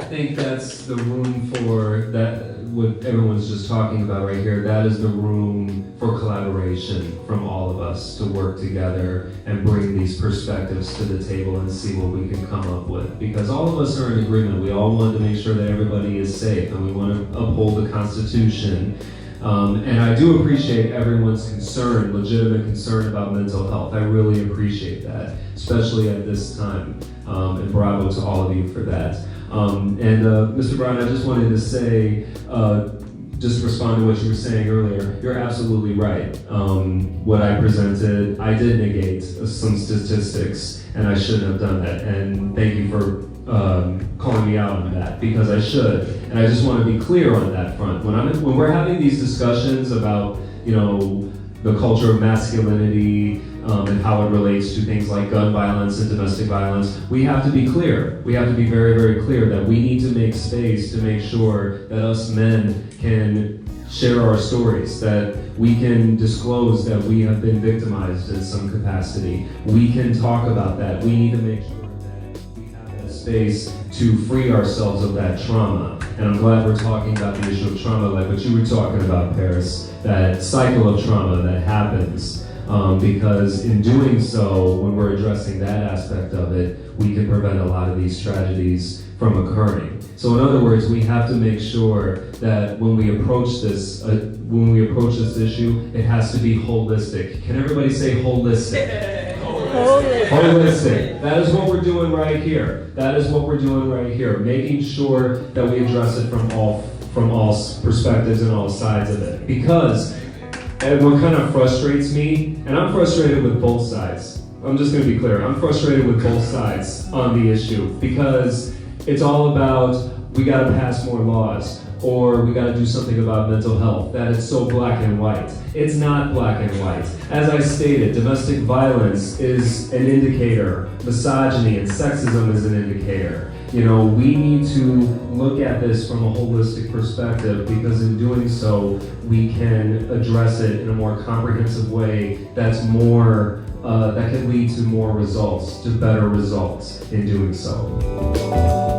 think that's the room for that, what everyone's just talking about right here. That is the room for collaboration from all of us to work together and bring these perspectives to the table and see what we can come up with. Because all of us are in agreement. We all want to make sure that everybody is safe and we want to uphold the Constitution. And I do appreciate everyone's concern, legitimate concern about mental health. I really appreciate that, especially at this time. And bravo to all of you for that. Mr. Brown, I just wanted to say, just to respond to what you were saying earlier, you're absolutely right. What I presented, I did negate some statistics, and I shouldn't have done that. And thank you for calling me out on that, because I should. And I just want to be clear on that front. When we're having these discussions about, the culture of masculinity and how it relates to things like gun violence and domestic violence, we have to be clear. We have to be very, very clear that we need to make space to make sure that us men can share our stories, that we can disclose that we have been victimized in some capacity. We can talk about that. We need to make sure that we have that space to free ourselves of that trauma. And I'm glad we're talking about the issue of trauma, like what you were talking about, Paris, that cycle of trauma that happens. Because in doing so, when we're addressing that aspect of it, we can prevent a lot of these tragedies from occurring. So in other words, we have to make sure that when we approach this issue, it has to be holistic. Can everybody say holistic? Holistic. That is what we're doing right here. That is what we're doing right here. Making sure that we address it from all perspectives and all sides of it. Because what kind of frustrates me, and I'm frustrated with both sides. I'm just going to be clear. I'm frustrated with both sides on the issue, because it's all about we got to pass more laws, or we got to do something about mental health. That is so black and white. It's not black and white. As I stated, domestic violence is an indicator. Misogyny and sexism is an indicator. We need to look at this from a holistic perspective, because in doing so, we can address it in a more comprehensive way that's more, that can lead to more results, to better results in doing so.